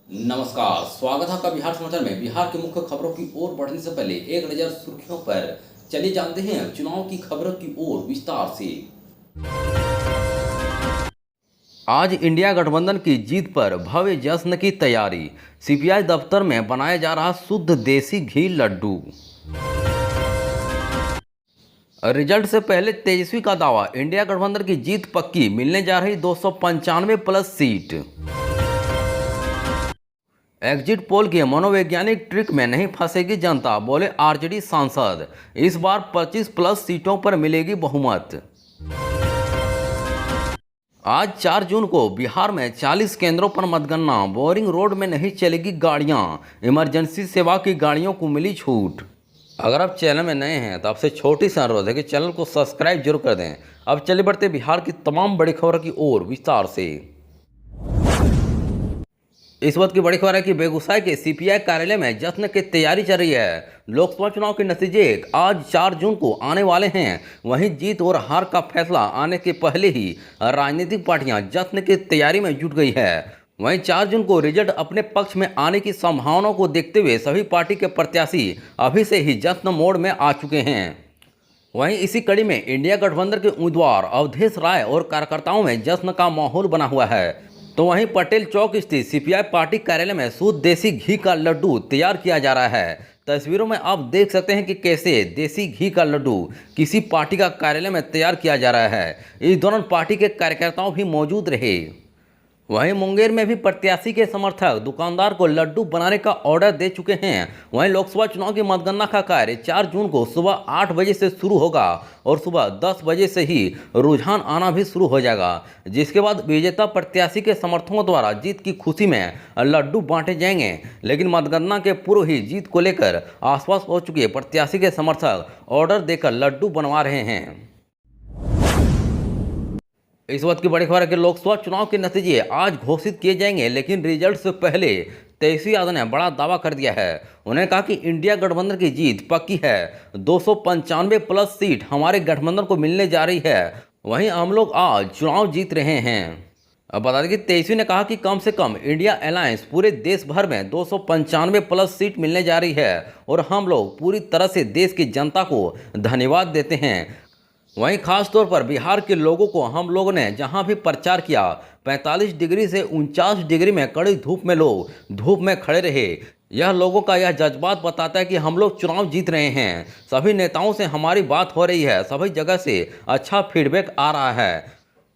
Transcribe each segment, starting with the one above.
नमस्कार, स्वागत है आपका बिहार समाचार में। बिहार की मुख्य खबरों की ओर बढ़ने से पहले एक नजर सुर्खियों पर। चलिए जानते हैं चुनाव की खबरों की ओर विस्तार से। आज इंडिया गठबंधन की जीत पर भव्य जश्न की तैयारी। सीपीआई दफ्तर में बनाया जा रहा शुद्ध देसी घी लड्डू। रिजल्ट से पहले तेजस्वी का दावा, इंडिया गठबंधन की जीत पक्की, मिलने जा रही 295 प्लस सीट। एग्जिट पोल के मनोवैज्ञानिक ट्रिक में नहीं फंसेगी जनता, बोले आरजेडी सांसद। इस बार 25 प्लस सीटों पर मिलेगी बहुमत। आज 4 जून को बिहार में 40 केंद्रों पर मतगणना। बोरिंग रोड में नहीं चलेगी गाड़ियां, इमरजेंसी सेवा की गाड़ियों को मिली छूट। अगर आप चैनल में नए हैं तो आपसे छोटी सी अनुरोध है कि चैनल को सब्सक्राइब जरूर कर दें। अब चलिए बढ़ते बिहार की तमाम बड़ी खबरों की ओर विस्तार से। इस वक्त की बड़ी खबर है कि बेगूसराय के सीपीआई कार्यालय में जश्न की तैयारी चल रही है। लोकसभा चुनाव के नतीजे आज 4 जून को आने वाले हैं। वहीं जीत और हार का फैसला आने के पहले ही राजनीतिक पार्टियां जश्न की तैयारी में जुट गई है। वहीं 4 जून को रिजल्ट अपने पक्ष में आने की संभावनाओं को देखते हुए सभी पार्टी के प्रत्याशी अभी से ही जश्न मोड में आ चुके हैं। वहीं इसी कड़ी में इंडिया गठबंधन के उम्मीदवार अवधेश राय और कार्यकर्ताओं में जश्न का माहौल बना हुआ है। तो वहीं पटेल चौक स्थित सीपीआई पार्टी कार्यालय में शुद्ध देसी घी का लड्डू तैयार किया जा रहा है। तस्वीरों में आप देख सकते हैं कि कैसे देसी घी का लड्डू किसी पार्टी का कार्यालय में तैयार किया जा रहा है। इस दौरान पार्टी के कार्यकर्ताओं भी मौजूद रहे। वहीं मुंगेर में भी प्रत्याशी के समर्थक दुकानदार को लड्डू बनाने का ऑर्डर दे चुके हैं। वहीं लोकसभा चुनाव की मतगणना का कार्य 4 जून को सुबह 8 बजे से शुरू होगा और सुबह 10 बजे से ही रुझान आना भी शुरू हो जाएगा, जिसके बाद विजेता प्रत्याशी के समर्थकों द्वारा जीत की खुशी में लड्डू बांटे जाएंगे। लेकिन मतगणना के पूर्व ही जीत को लेकर आश्वस्त हो चुके प्रत्याशी के समर्थक ऑर्डर देकर लड्डू बनवा रहे हैं। इस वक्त की बड़ी खबर है कि लोकसभा चुनाव के नतीजे आज घोषित किए जाएंगे, लेकिन रिजल्ट से पहले तेजस्वी यादव ने बड़ा दावा कर दिया है। उन्होंने कहा कि इंडिया गठबंधन की जीत पक्की है। 295 प्लस सीट हमारे गठबंधन को मिलने जा रही है। वहीं हम लोग आज चुनाव जीत रहे हैं। अब बता दें कि तेजस्वी ने कहा कि कम से कम इंडिया अलायंस पूरे देश भर में 295 प्लस सीट मिलने जा रही है और हम लोग पूरी तरह से देश की जनता को धन्यवाद देते हैं। वहीं खास तौर पर बिहार के लोगों को हम लोगों ने जहां भी प्रचार किया, 45 डिग्री से 49 डिग्री में कड़ी धूप में लोग धूप में खड़े रहे। यह लोगों का यह जज्बात बताता है कि हम लोग चुनाव जीत रहे हैं। सभी नेताओं से हमारी बात हो रही है, सभी जगह से अच्छा फीडबैक आ रहा है।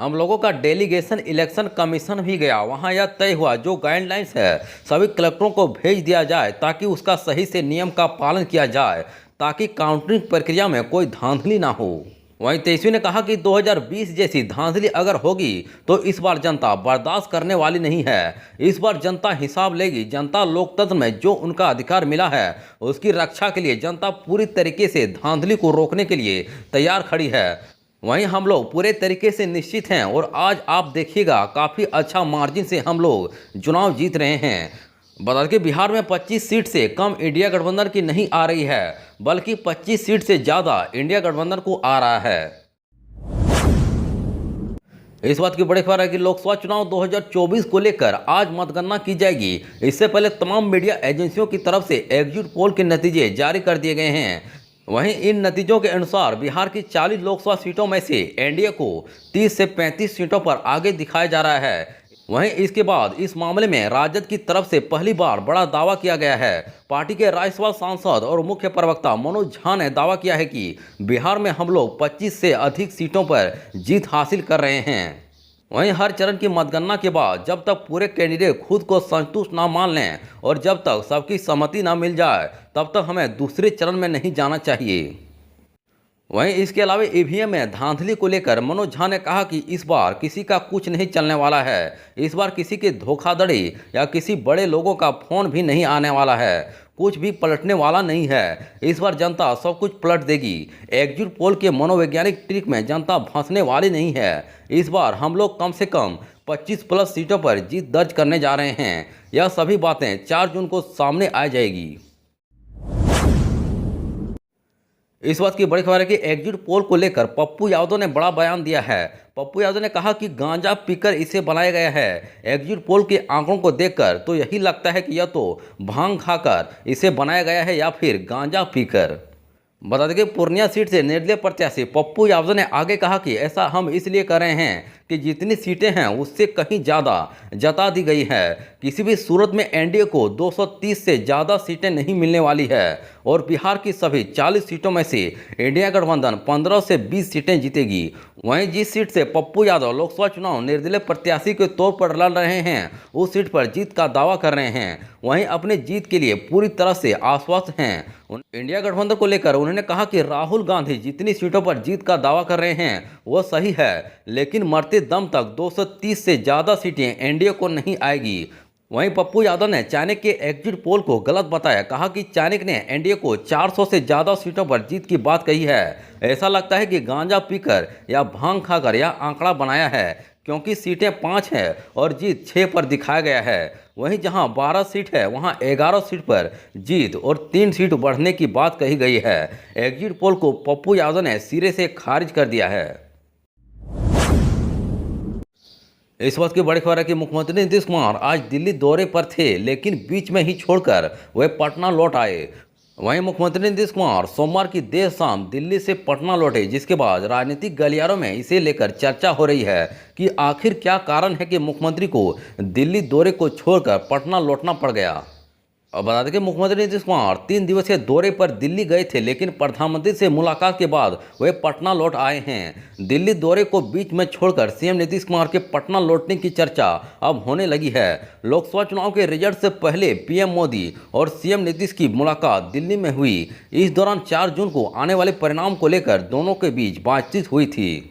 हम लोगों का डेलीगेशन इलेक्शन कमीशन भी गया, वहां यह तय हुआ जो गाइडलाइंस है सभी कलेक्टरों को भेज दिया जाए ताकि उसका सही से नियम का पालन किया जाए, ताकि काउंटिंग प्रक्रिया में कोई धांधली ना हो। वहीं तेजस्वी ने कहा कि 2020 जैसी धांधली अगर होगी तो इस बार जनता बर्दाश्त करने वाली नहीं है। इस बार जनता हिसाब लेगी। जनता लोकतंत्र में जो उनका अधिकार मिला है उसकी रक्षा के लिए जनता पूरी तरीके से धांधली को रोकने के लिए तैयार खड़ी है। वहीं हम लोग पूरे तरीके से निश्चित हैं और आज आप देखिएगा काफ़ी अच्छा मार्जिन से हम लोग चुनाव जीत रहे हैं। बता दें कि बिहार में 25 सीट से कम इंडिया गठबंधन की नहीं आ रही है, बल्कि 25 सीट से ज़्यादा इंडिया गठबंधन को आ रहा है। इस बात की बड़ी खबर है कि लोकसभा चुनाव 2024 को लेकर आज मतगणना की जाएगी। इससे पहले तमाम मीडिया एजेंसियों की तरफ से एग्जिट पोल के नतीजे जारी कर दिए गए हैं। वहीं इन नतीजों के अनुसार बिहार की 40 लोकसभा सीटों में से एनडीए को 30 से 35 सीटों पर आगे दिखाया जा रहा है। वहीं इसके बाद इस मामले में राजद की तरफ से पहली बार बड़ा दावा किया गया है। पार्टी के राज्यसभा सांसद और मुख्य प्रवक्ता मनोज झा ने दावा किया है कि बिहार में हम लोग 25 से अधिक सीटों पर जीत हासिल कर रहे हैं। वहीं हर चरण की मतगणना के बाद जब तक पूरे कैंडिडेट खुद को संतुष्ट ना मान लें और जब तक सबकी सहमति ना मिल जाए तब तक हमें दूसरे चरण में नहीं जाना चाहिए। वहीं इसके अलावा ईवीएम में धांधली को लेकर मनोज झा ने कहा कि इस बार किसी का कुछ नहीं चलने वाला है। इस बार किसी की धोखाधड़ी या किसी बड़े लोगों का फोन भी नहीं आने वाला है। कुछ भी पलटने वाला नहीं है। इस बार जनता सब कुछ पलट देगी। एग्जिट पोल के मनोवैज्ञानिक ट्रिक में जनता फंसने वाली नहीं है। इस बार हम लोग कम से कम 25 प्लस सीटों पर जीत दर्ज करने जा रहे हैं। यह सभी बातें 4 जून को सामने आ जाएगी। इस बात की बड़ी खबर है कि एग्जिट पोल को लेकर पप्पू यादव ने बड़ा बयान दिया है। पप्पू यादव ने कहा कि गांजा पीकर इसे बनाया गया है। एग्जिट पोल के आंकड़ों को देखकर तो यही लगता है कि यह तो भांग खाकर इसे बनाया गया है या फिर गांजा पीकर। बता दें कि पूर्णिया सीट से निर्दलीय प्रत्याशी पप्पू यादव ने आगे कहा कि ऐसा हम इसलिए कर रहे हैं कि जितनी सीटें हैं उससे कहीं ज़्यादा जता दी गई है। किसी भी सूरत में एनडीए को 230 से ज़्यादा सीटें नहीं मिलने वाली है और बिहार की सभी 40 सीटों में से इंडिया गठबंधन 15 से 20 सीटें जीतेगी। वहीं जिस सीट से पप्पू यादव लोकसभा चुनाव निर्दलीय प्रत्याशी के तौर पर लड़ रहे हैं उस सीट पर जीत का दावा कर रहे हैं। वहीं अपनी जीत के लिए पूरी तरह से आश्वस्त हैं। इंडिया गठबंधन को लेकर उन्होंने कहा कि राहुल गांधी जितनी सीटों पर जीत का दावा कर रहे हैं वह सही है, लेकिन मरते दम तक 230 से ज़्यादा सीटें एनडीए को नहीं आएगी। वहीं पप्पू यादव ने चाणक्य के एग्जिट पोल को गलत बताया। कहा कि चाणक्य ने एनडीए को 400 से ज़्यादा सीटों पर जीत की बात कही है। ऐसा लगता है कि गांजा पीकर या भांग खाकर यह आंकड़ा बनाया है, क्योंकि सीटें 5 हैं और जीत 6 पर दिखाया गया है। वहीं जहां 12 सीट है वहां 11 सीट पर जीत और 3 सीट बढ़ने की बात कही गई है। एग्जिट पोल को पप्पू यादव ने सिरे से खारिज कर दिया है। इस वक्त की बड़ी खबर है कि मुख्यमंत्री नीतीश कुमार आज दिल्ली दौरे पर थे, लेकिन बीच में ही छोड़कर वे पटना लौट आए। वहीं मुख्यमंत्री नीतीश कुमार सोमवार की देर शाम दिल्ली से पटना लौटे, जिसके बाद राजनीतिक गलियारों में इसे लेकर चर्चा हो रही है कि आखिर क्या कारण है कि मुख्यमंत्री को दिल्ली दौरे को छोड़कर पटना लौटना पड़ गया। अब बता दें कि मुख्यमंत्री नीतीश कुमार 3 दिवसीय दौरे पर दिल्ली गए थे, लेकिन प्रधानमंत्री से मुलाकात के बाद वे पटना लौट आए हैं। दिल्ली दौरे को बीच में छोड़कर सीएम नीतीश कुमार के पटना लौटने की चर्चा अब होने लगी है। लोकसभा चुनाव के रिजल्ट से पहले पीएम मोदी और सीएम नीतीश की मुलाकात दिल्ली में हुई। इस दौरान 4 जून को आने वाले परिणाम को लेकर दोनों के बीच बातचीत हुई थी।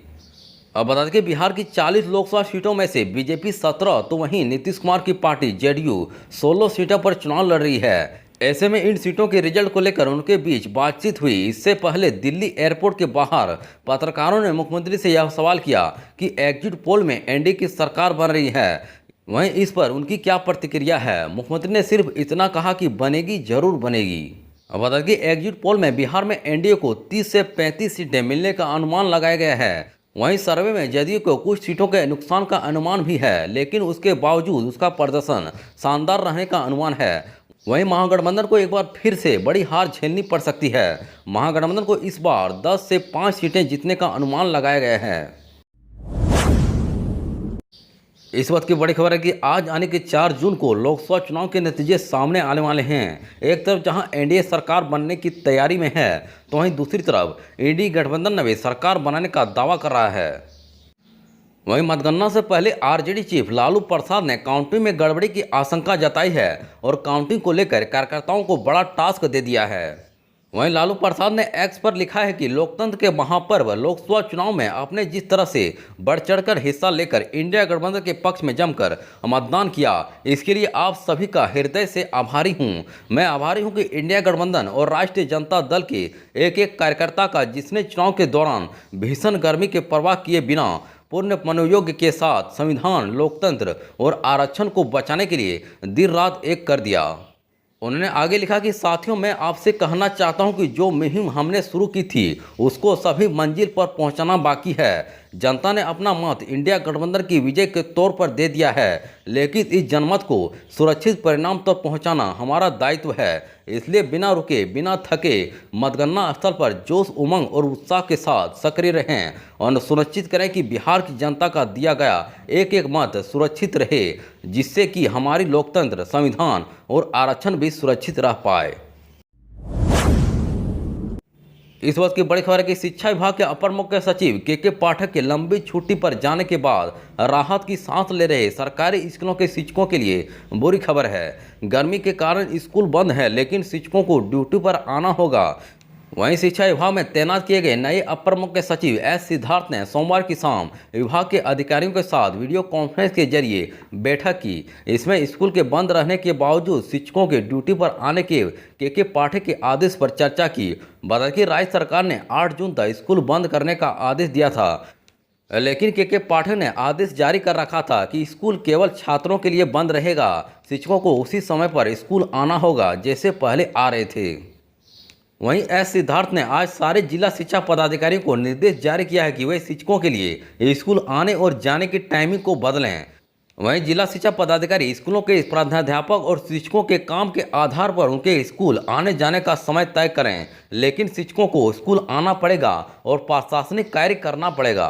अब बता दें कि बिहार की 40 लोकसभा सीटों में से बीजेपी 17 तो वहीं नीतीश कुमार की पार्टी जेडीयू 16 सीटों पर चुनाव लड़ रही है। ऐसे में इन सीटों के रिजल्ट को लेकर उनके बीच बातचीत हुई। इससे पहले दिल्ली एयरपोर्ट के बाहर पत्रकारों ने मुख्यमंत्री से यह सवाल किया कि एग्जिट पोल में एनडीए की सरकार बन रही है, वहीं इस पर उनकी क्या प्रतिक्रिया है। मुख्यमंत्री ने सिर्फ इतना कहा कि बनेगी, जरूर बनेगी। अब बता दें कि एग्जिट पोल में बिहार में एनडीए को 30 से 35 सीटें मिलने का अनुमान लगाया गया है। वहीं सर्वे में जदयू को कुछ सीटों के नुकसान का अनुमान भी है, लेकिन उसके बावजूद उसका प्रदर्शन शानदार रहने का अनुमान है। वहीं महागठबंधन को एक बार फिर से बड़ी हार झेलनी पड़ सकती है। महागठबंधन को इस बार 10 से 5 सीटें जीतने का अनुमान लगाया गया है। इस वक्त की बड़ी खबर है कि आज आने के 4 जून को लोकसभा चुनाव के नतीजे सामने आने वाले हैं। एक तरफ जहां एनडीए सरकार बनने की तैयारी में है, तो वहीं दूसरी तरफ इंडी गठबंधन ने भी सरकार बनाने का दावा कर रहा है। वहीं मतगणना से पहले आरजेडी चीफ लालू प्रसाद ने काउंटिंग में गड़बड़ी की आशंका जताई है और काउंटिंग को लेकर कार्यकर्ताओं को बड़ा टास्क दे दिया है। वहीं लालू प्रसाद ने एक्स पर लिखा है कि लोकतंत्र के महापर्व लोकसभा चुनाव में आपने जिस तरह से बढ़ चढ़कर हिस्सा लेकर इंडिया गठबंधन के पक्ष में जमकर मतदान किया, इसके लिए आप सभी का हृदय से आभारी हूं। मैं आभारी हूं कि इंडिया गठबंधन और राष्ट्रीय जनता दल के एक एक कार्यकर्ता का, जिसने चुनाव के दौरान भीषण गर्मी के परवाह किए बिना पूर्ण मनोयोग के साथ संविधान, लोकतंत्र और आरक्षण को बचाने के लिए दिन रात एक कर दिया। उन्होंने आगे लिखा कि साथियों, मैं आपसे कहना चाहता हूं कि जो मुहिम हमने शुरू की थी उसको सभी मंजिल पर पहुंचाना बाकी है। जनता ने अपना मत इंडिया गठबंधन की विजय के तौर पर दे दिया है, लेकिन इस जनमत को सुरक्षित परिणाम तक पहुंचाना हमारा दायित्व है। इसलिए बिना रुके, बिना थके मतगणना स्थल पर जोश, उमंग और उत्साह के साथ सक्रिय रहें और सुनिश्चित करें कि बिहार की जनता का दिया गया एक एक मत सुरक्षित रहे, जिससे कि हमारी लोकतंत्र, संविधान और आरक्षण भी सुरक्षित रह पाए। इस वक्त की बड़ी खबर है कि शिक्षा विभाग के अपर मुख्य सचिव के पाठक के लंबी छुट्टी पर जाने के बाद राहत की सांस ले रहे सरकारी स्कूलों के शिक्षकों के लिए बुरी खबर है। गर्मी के कारण स्कूल बंद है, लेकिन शिक्षकों को ड्यूटी पर आना होगा। वहीं शिक्षा विभाग में तैनात किए गए नए अपर मुख्य सचिव एस सिद्धार्थ ने सोमवार की शाम विभाग के अधिकारियों के साथ वीडियो कॉन्फ्रेंस के जरिए बैठक की। इसमें स्कूल के बंद रहने के बावजूद शिक्षकों के ड्यूटी पर आने के पाठक के आदेश पर चर्चा की। बता कि राज्य सरकार ने 8 जून तक स्कूल बंद करने का आदेश दिया था, लेकिन के पाठक ने आदेश जारी कर रखा था कि स्कूल केवल छात्रों के लिए बंद रहेगा। शिक्षकों को उसी समय पर स्कूल आना होगा जैसे पहले आ रहे थे। वहीं एस सिद्धार्थ ने आज सारे जिला शिक्षा पदाधिकारियों को निर्देश जारी किया है कि वे शिक्षकों के लिए स्कूल आने और जाने की टाइमिंग को बदलें। वहीं जिला शिक्षा पदाधिकारी स्कूलों के प्रधानाध्यापक और शिक्षकों के काम के आधार पर उनके स्कूल आने जाने का समय तय करें, लेकिन शिक्षकों को स्कूल आना पड़ेगा और प्रशासनिक कार्य करना पड़ेगा।